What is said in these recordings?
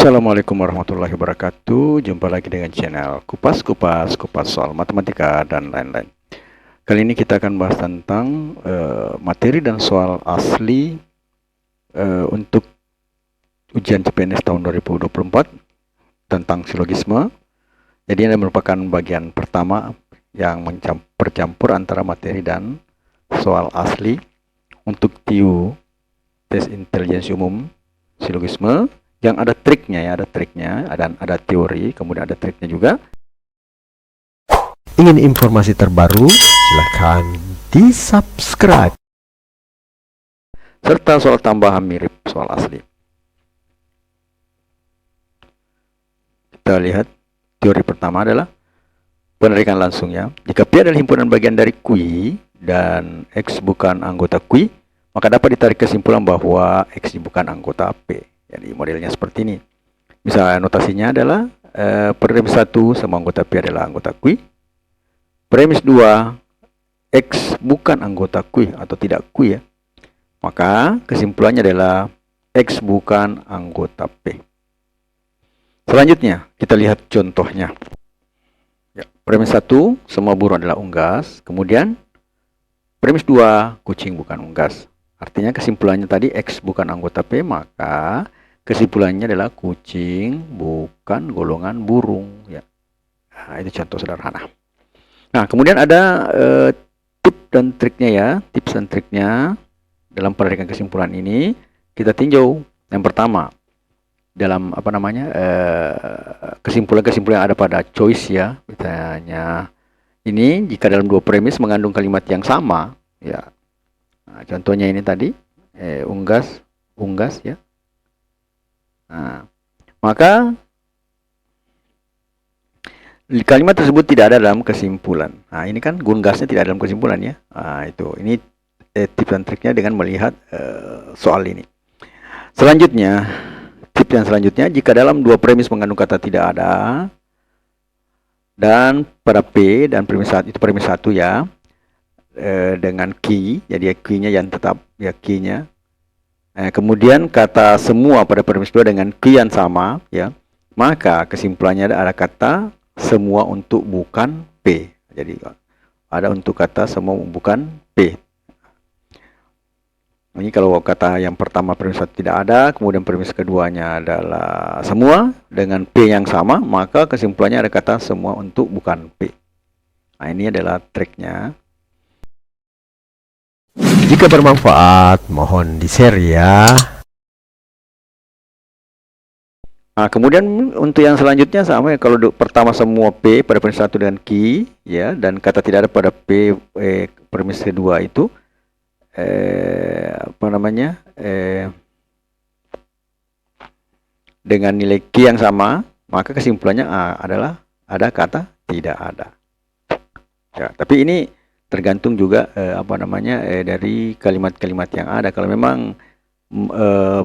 Assalamualaikum warahmatullahi wabarakatuh. Jumpa lagi dengan channel Kupas soal matematika dan lain-lain. Kali ini kita akan bahas tentang materi dan soal asli untuk ujian CPNS tahun 2024 tentang silogisme. Jadi ini merupakan bagian pertama yang bercampur antara materi dan soal asli untuk TIU, tes intelijensi umum silogisme. Yang ada triknya ya, ada teori, kemudian ada triknya juga. Ingin informasi terbaru? Silahkan di-subscribe. Serta soal tambahan mirip soal asli. Kita lihat teori pertama adalah penarikan langsung ya. Jika P adalah himpunan bagian dari Q dan X bukan anggota Q, maka dapat ditarik kesimpulan bahwa X bukan anggota P. Jadi modelnya seperti ini. Misalnya notasinya adalah premis 1 semua anggota P adalah anggota Q. Premis 2 X bukan anggota Q atau tidak Q ya. Maka kesimpulannya adalah X bukan anggota P. Selanjutnya kita lihat contohnya. Ya, premis 1 semua burung adalah unggas. Kemudian premis 2 kucing bukan unggas. Artinya kesimpulannya tadi X bukan anggota P, maka kesimpulannya adalah kucing bukan golongan burung ya. Nah, itu contoh sederhana. Nah, kemudian ada tips dan triknya dalam penarikan kesimpulan ini kita tinjau. Yang pertama, dalam kesimpulan-kesimpulan yang ada pada choice ya. Misalnya ini jika dalam dua premis mengandung kalimat yang sama ya. Nah, contohnya ini tadi unggas ya. Nah, maka kalimat tersebut tidak ada dalam kesimpulan. Nah, ini kan unggasnya tidak ada dalam kesimpulan ya. Nah, itu. Ini tips dan triknya dengan melihat soal ini. Selanjutnya, tips yang selanjutnya, jika dalam dua premis mengandung kata tidak ada dan pada P dan premis 1 itu premis 1 ya. Dengan key, jadi key-nya yang tetap ya key-nya. Kemudian kata semua pada premis 2 dengan key yang sama ya. Maka kesimpulannya ada kata semua untuk bukan P. Jadi ada untuk kata semua bukan P. Ini kalau kata yang pertama premis 1 tidak ada, kemudian premis keduanya adalah semua dengan P yang sama, maka kesimpulannya ada kata semua untuk bukan P. Nah, ini adalah triknya. Jika bermanfaat, mohon di-share ya. Nah, kemudian untuk yang selanjutnya sama ya, kalau pertama semua P pada premis 1 dengan key ya, dan kata tidak ada pada P premis kedua itu dengan nilai key yang sama, maka kesimpulannya adalah ada kata tidak ada. Ya, tapi ini tergantung juga dari kalimat-kalimat yang ada. Kalau memang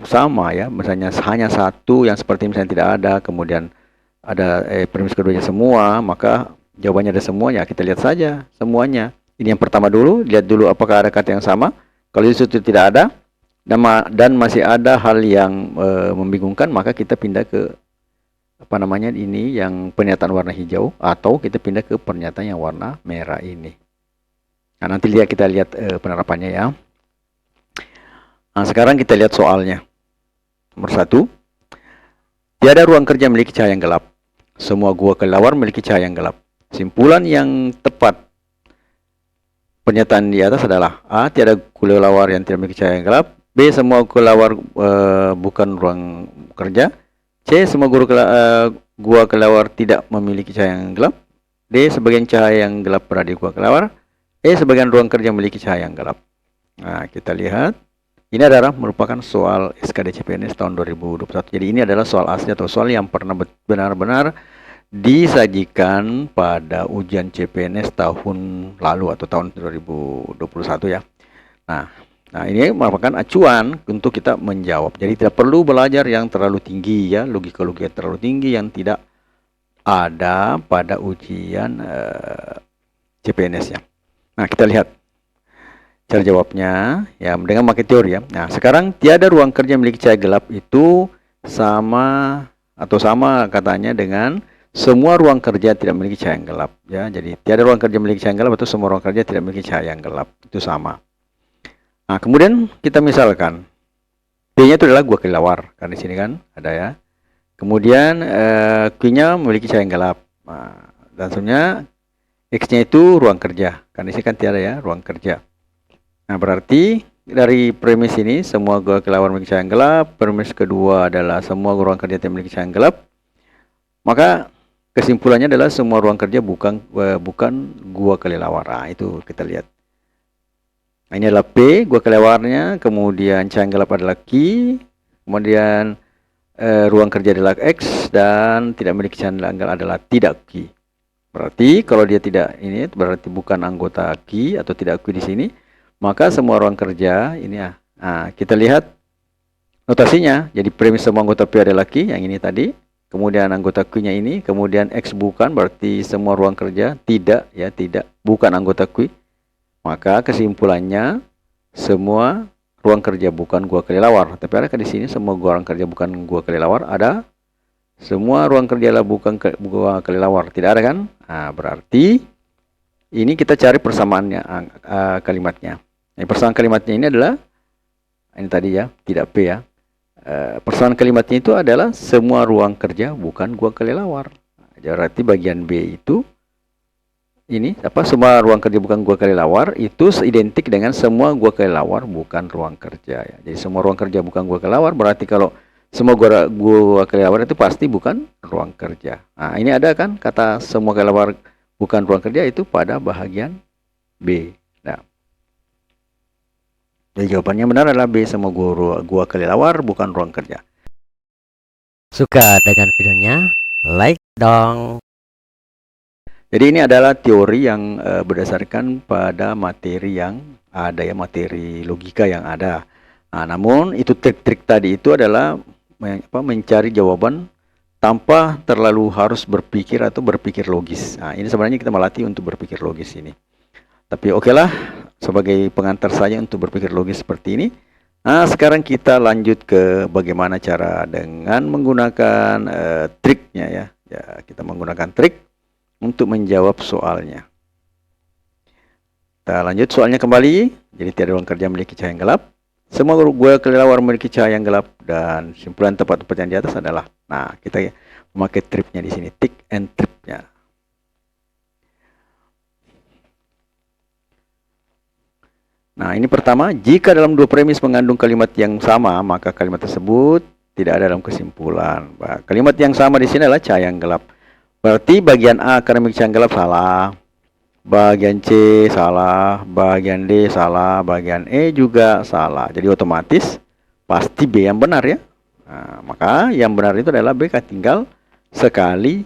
sama ya, misalnya hanya satu yang seperti misalnya tidak ada, kemudian ada premis keduanya semua, maka jawabannya ada semuanya. Kita lihat saja semuanya. Ini yang pertama dulu, lihat dulu apakah ada kata yang sama. Kalau itu tidak ada dan masih ada hal yang membingungkan, maka kita pindah ke ini yang pernyataan warna hijau, atau kita pindah ke pernyataan yang warna merah ini. Nah, nanti kita lihat penerapannya ya. Nah, sekarang kita lihat soalnya. Nomor 1. Tiada ruang kerja memiliki cahaya yang gelap. Semua gua kelelawar memiliki cahaya yang gelap. Simpulan yang tepat pernyataan di atas adalah A. Tiada kelelawar yang tidak memiliki cahaya yang gelap. B. Semua kelelawar bukan ruang kerja. C. Semua gua kelelawar tidak memiliki cahaya yang gelap. D. Sebagian cahaya yang gelap berada di gua kelelawar. Sebagian ruang kerja memiliki cahaya yang gelap. Nah, kita lihat. Ini adalah merupakan soal SKD CPNS tahun 2021. Jadi ini adalah soal asli atau soal yang pernah benar-benar disajikan pada ujian CPNS tahun lalu atau tahun 2021 ya. Nah, ini merupakan acuan untuk kita menjawab. Jadi tidak perlu belajar yang terlalu tinggi ya, logika-logika terlalu tinggi yang tidak ada pada ujian CPNS ya. Nah, kita lihat cara jawabnya ya dengan pakai teori ya. Nah, sekarang tiada ruang kerja memiliki cahaya gelap itu sama atau sama katanya dengan semua ruang kerja tidak memiliki cahaya yang gelap ya. Jadi tiada ruang kerja memiliki cahaya yang gelap atau semua ruang kerja tidak memiliki cahaya yang gelap. Itu sama. Nah, kemudian kita misalkan P-nya itu adalah gua kelelawar. Karena di sini kan ada ya. Kemudian Q-nya memiliki cahaya yang gelap. Nah, dan sebenarnya X-nya itu ruang kerja. Karena di sini kan tiada ya ruang kerja. Nah, berarti dari premis ini semua gua kelelawar memiliki cahaya yang gelap. Premis kedua adalah semua ruang kerja tidak memiliki cahaya yang gelap. Maka kesimpulannya adalah semua ruang kerja bukan gua kelelawar. Nah, itu kita lihat. Nah, ini adalah P, gua kelewarnya, kemudian cahaya yang gelap adalah Q, kemudian ruang kerja adalah X, dan tidak memiliki cahaya yang gelap adalah tidak Q. Berarti kalau dia tidak ini berarti bukan anggota Q atau tidak Q di sini, maka semua ruang kerja ini ya. Nah, kita lihat notasinya. Jadi premis semua anggota P adalah Q, yang ini tadi. Kemudian anggota Q-nya ini, kemudian X bukan, berarti semua ruang kerja tidak ya, tidak bukan anggota Q. Maka kesimpulannya semua ruang kerja bukan gua kelelawar. Tapi ada di sini semua ruang kerja bukan gua kelelawar? Ada. Semua ruang kerja adalah bukan gua kelelawar. Tidak ada kan? Nah, berarti ini kita cari persamaannya kalimatnya. Nah, persamaan kalimatnya ini adalah ini tadi ya, tidak P ya. Persamaan kalimatnya itu adalah semua ruang kerja bukan gua kelelawar. Berarti bagian B itu ini apa semua ruang kerja bukan gua kelelawar itu identik dengan semua gua kelelawar bukan ruang kerja ya. Jadi semua ruang kerja bukan gua kelelawar berarti kalau semua gua kelelawar itu pasti bukan ruang kerja. Nah, ini ada kan kata semua kelelawar bukan ruang kerja itu pada bahagian B. Nah, jadi jawabannya benar adalah B, semua gua kelelawar bukan ruang kerja. Suka dengan videonya? Like dong. Jadi ini adalah teori yang berdasarkan pada materi yang ada ya, materi logika yang ada. Nah, namun itu trik-trik tadi itu adalah mencari jawaban tanpa terlalu harus berpikir atau berpikir logis. Nah, ini sebenarnya kita melatih untuk berpikir logis ini. Tapi okelah, sebagai pengantar saja untuk berpikir logis seperti ini. Nah, sekarang kita lanjut ke bagaimana cara dengan menggunakan triknya ya. Ya, kita menggunakan trik untuk menjawab soalnya. Kita lanjut soalnya kembali. Jadi tiada ruang kerja memiliki cahaya yang gelap. Semua gua kelelawar memiliki cahaya yang gelap dan simpulan tempat-tempat yang di atas adalah. Nah, kita memakai tripnya di sini, tick and tripnya. Nah, ini pertama, jika dalam dua premis mengandung kalimat yang sama, maka kalimat tersebut tidak ada dalam kesimpulan. Nah, kalimat yang sama di sini adalah cahaya yang gelap. Berarti bagian A akademik cahaya yang gelap salah, bagian C salah, bagian D salah, bagian E juga salah. Jadi otomatis pasti B yang benar ya. Nah, maka yang benar itu adalah B, tinggal sekali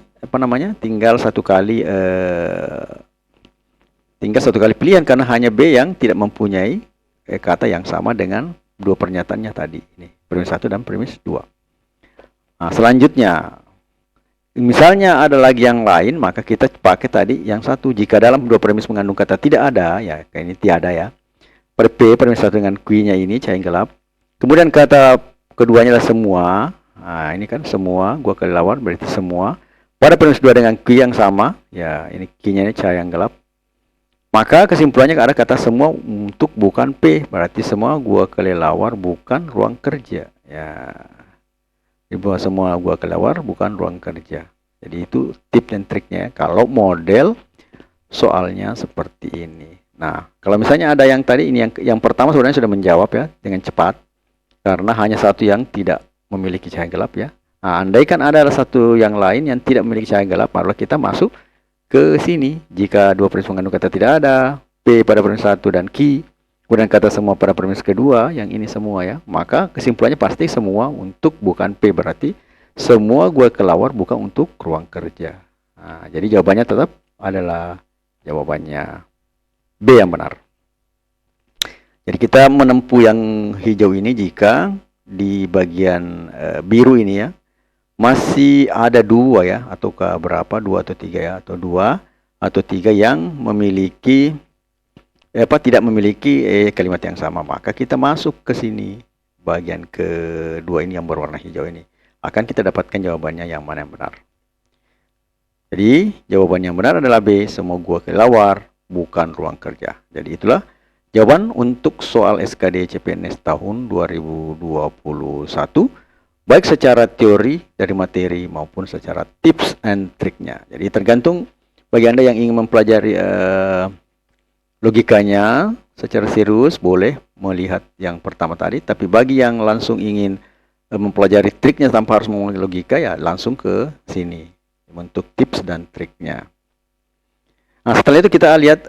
tinggal satu kali pilihan karena hanya B yang tidak mempunyai kata yang sama dengan dua pernyataannya tadi. Ini premis 1 dan premis 2. Nah, selanjutnya misalnya ada lagi yang lain, maka kita pakai tadi yang satu. Jika dalam dua premis mengandung kata tidak ada, ya kayak ini tiada ya. Per P, premis 1 dengan Q-nya ini cahaya yang gelap. Kemudian kata keduanya adalah semua. Nah, ini kan semua, gua kelelawar berarti semua. Pada premis 2 dengan Q yang sama, ya ini Q-nya ini cahaya yang gelap. Maka kesimpulannya ada kata semua untuk bukan P, berarti semua gua kelelawar bukan ruang kerja. Ya. Di bawah semua gua kelelawar bukan ruang kerja. Jadi itu tips dan triknya kalau model soalnya seperti ini. Nah, kalau misalnya ada yang tadi ini yang pertama sebenarnya sudah menjawab ya dengan cepat karena hanya satu yang tidak memiliki cahaya gelap ya. Nah, andaikan ada satu yang lain yang tidak memiliki cahaya gelap, maka kita masuk ke sini. Jika dua premis mengandung kata tidak ada, P pada premis 1 dan Q, kemudian kata semua pada premis kedua, yang ini semua ya, maka kesimpulannya pasti semua untuk bukan P, berarti semua gua kelelawar bukan untuk ruang kerja. Nah, jadi jawabannya tetap adalah jawabannya B yang benar. Jadi kita menempuh yang hijau ini jika di bagian biru ini ya, masih ada dua ya, ataukah berapa, dua atau tiga ya, atau dua atau tiga yang memiliki tidak memiliki kalimat yang sama, maka kita masuk ke sini bagian kedua ini yang berwarna hijau ini. akan kita dapatkan jawabannya yang mana yang benar. Jadi, jawaban yang benar adalah B, semua gua kelelawar, bukan ruang kerja. Jadi, itulah jawaban untuk soal SKD CPNS tahun 2021, baik secara teori dari materi maupun secara tips and triknya. Jadi, tergantung bagi Anda yang ingin mempelajari logikanya secara serius, boleh melihat yang pertama tadi. Tapi bagi yang langsung ingin mempelajari triknya tanpa harus mengulangi logika, ya langsung ke sini untuk tips dan triknya. Nah, setelah itu kita lihat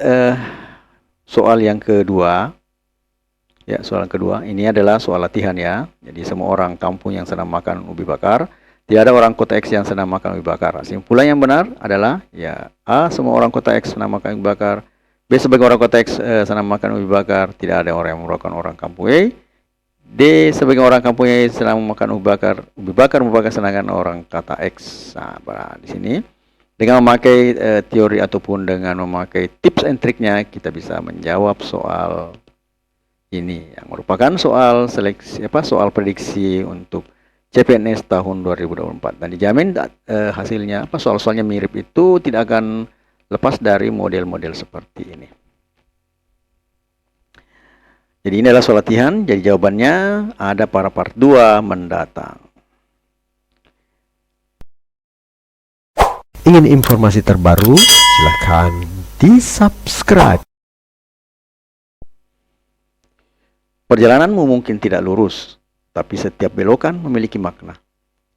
soal yang kedua. Ya, soal yang kedua ini adalah soal latihan ya. Jadi semua orang kampung yang sedang makan ubi bakar, tidak ada orang kota X yang sedang makan ubi bakar. Kesimpulan yang benar adalah ya A, semua orang kota X sedang makan ubi bakar. B, sebagai orang kota X sedang makan ubi bakar, tidak ada orang yang merupakan orang kampung Y. D, sebagai orang kampung Y sedang memakan ubi bakar merupakan sedangkan orang kata X. Nah, di sini dengan memakai teori ataupun dengan memakai tips and triknya, kita bisa menjawab soal ini yang merupakan soal seleksi soal prediksi untuk CPNS tahun 2024, dan dijamin hasilnya soal-soalnya mirip itu tidak akan lepas dari model-model seperti ini. Jadi ini adalah soal latihan, jadi jawabannya ada pada part 2 mendatang. Ingin informasi terbaru? Silakan di-subscribe. Perjalananmu mungkin tidak lurus, tapi setiap belokan memiliki makna.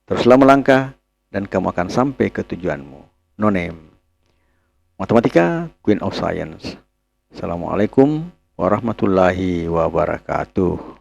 Teruslah melangkah, dan kamu akan sampai ke tujuanmu. No name. Matematika, Queen of Science. Assalamualaikum warahmatullahi wabarakatuh.